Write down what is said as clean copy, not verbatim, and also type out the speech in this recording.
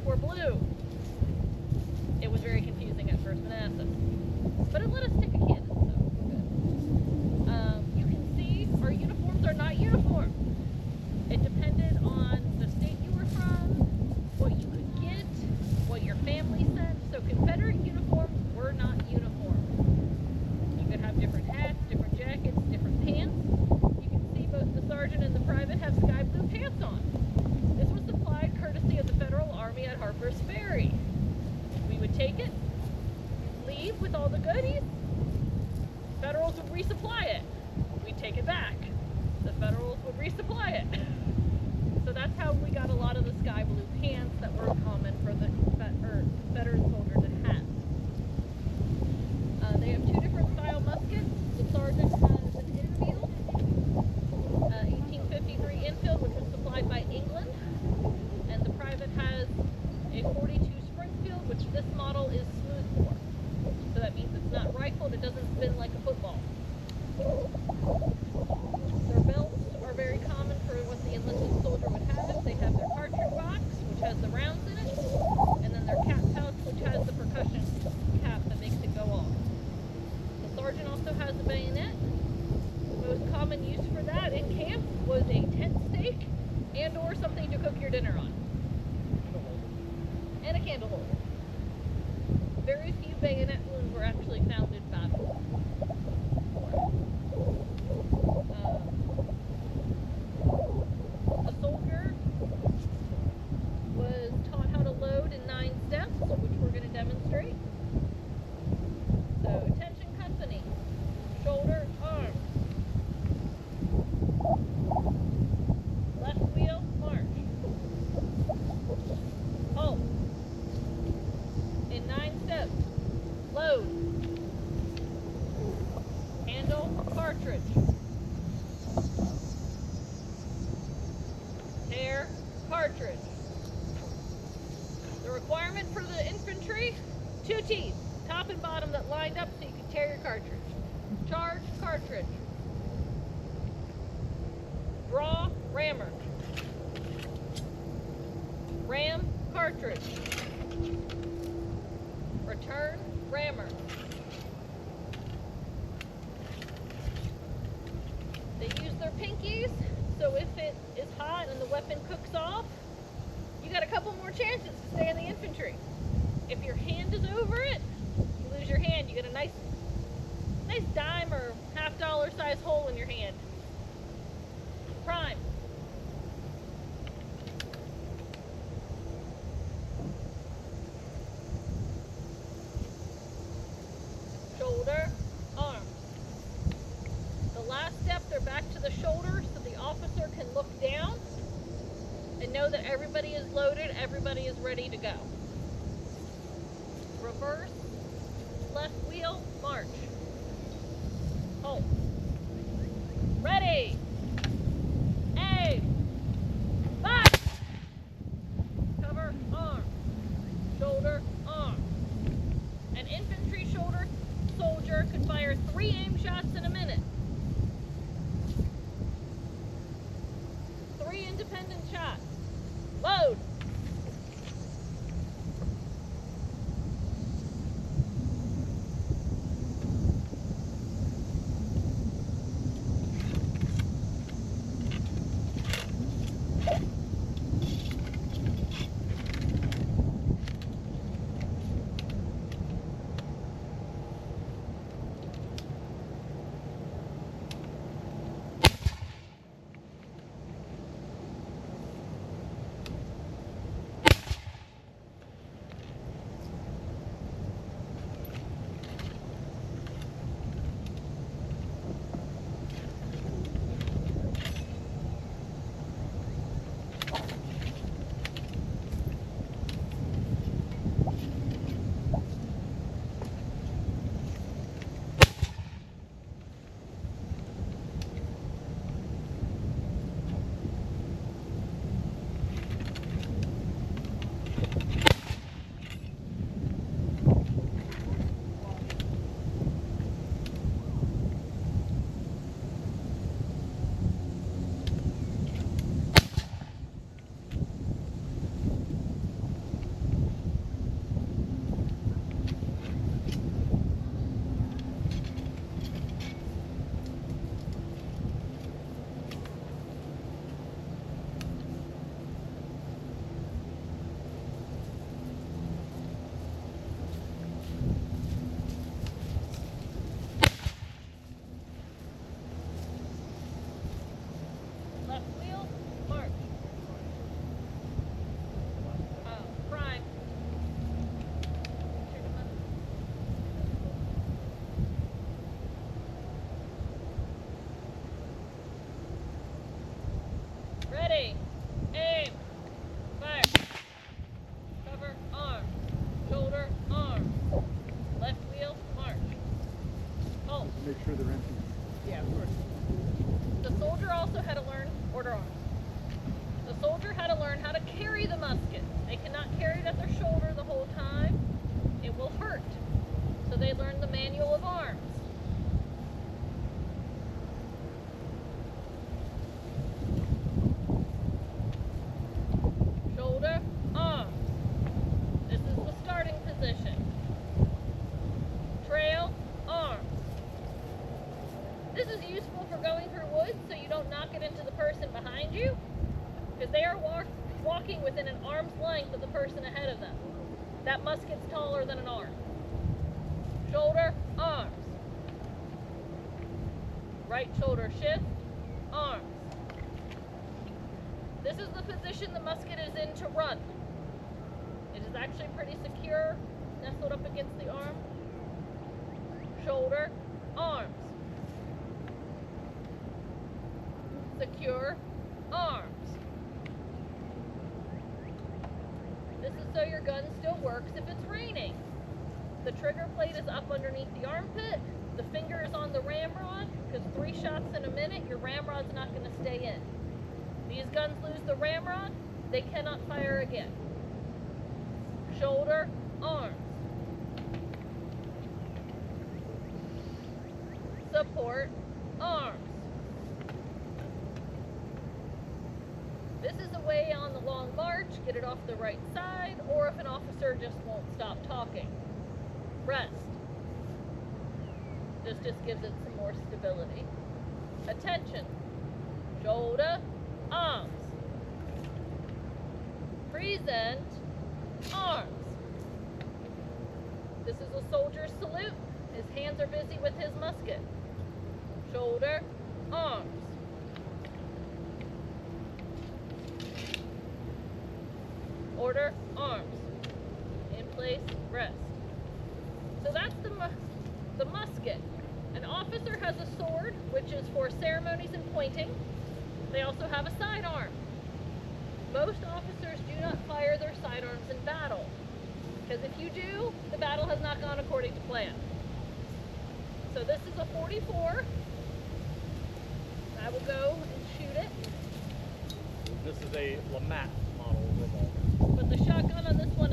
were blue. It was very confusing at first, Vanessa. But it let us take a Kansas, so we're good. You can see our uniforms are not uniform. It depended on the state you were from, what you could get, what your family sent. So Confederate uniforms were not uniform. You could have different hats, different jackets, different pants. You can see both the sergeant and the private have sky blue pants on. This was supplied courtesy of the Federal Army at Harper's Ferry. We would take it, leave with all the goodies. Federals would resupply it. We'd take it back. The Federals would resupply it. So that's how we got a lot of the sky blue pants that were common for the Confederate soldiers and hats. They have two different style muskets. The sergeant has an Enfield, 1853 Enfield, which was supplied by England, and the private has a 42 Springfield, which this model is smoothbore. So that means it's not rifled, it doesn't spin like a football. Their belts are very common for what the enlisted soldier would have. They have their cartridge box, which has the rounds in it, and then their cap pouch, which has the percussion cap that makes it go off. The sergeant also has a bayonet. The most common use for that in camp was a tent stake and or something to cook your dinner on. And a candle holder. Very few bayonet wounds were actually found in battle. A soldier was taught how to load in 9 steps, which we're going to demonstrate. So, attention company, shoulder, arms. Left wheel, march. Halt. In 9 steps. Load. Handle, cartridge. Tear, cartridge. The requirement for the infantry, 2 teeth, top and bottom that lined up so you could tear your cartridge. Charge, cartridge. Draw, rammer. Ram, cartridge. Return, rammer. They use their pinkies, so if it is hot and the weapon cooks off, you got a couple more chances to stay in the infantry. If your hand is over it, you lose your hand. You get a nice dime or $50 size hole in your hand. Prime. Shoulder, arms. The last step, they're back to the shoulder so the officer can look down and know that everybody is loaded, everybody is ready to go. Reverse, left wheel, march. Hold. Ready. Aim. Fire. Cover, arm. Shoulder, arm. An infantry shoulder soldier could fire 3 aim shots in a minute. 3 independent shots. Load. straight at their shoulder the whole time, it will hurt. So they learn the manual of arms. Shoulder, arms. This is the starting position. Trail, arms. This is useful for going through woods so you don't knock it into the person behind you, because they are walking within an arm's length of the person ahead of them. That musket's taller than an arm. Shoulder, arms. Right shoulder shift, arms. This is the position the musket is in to run. It is actually pretty secure, nestled up against the arm. Shoulder, arms. Secure, arms. This is so your gun still works if it's raining. The trigger plate is up underneath the armpit. The finger is on the ramrod, because 3 shots in a minute, your ramrod's not going to stay in. These guns lose the ramrod, they cannot fire again. Shoulder, arms. Support, arms. This is a way on the long march, get it off the right side, or if an officer just won't stop talking. Rest. This just gives it some more stability. Attention. Shoulder, arms. Present, arms. This is a soldier's salute. His hands are busy with his musket. Shoulder, arms. Order, arms. In place, rest. So that's the musket. An officer has a sword, which is for ceremonies and pointing. They also have a sidearm. Most officers do not fire their sidearms in battle, because if you do, the battle has not gone according to plan. So this is a 44. I will go and shoot it. This is a Lamat model revolver. But the shotgun on this one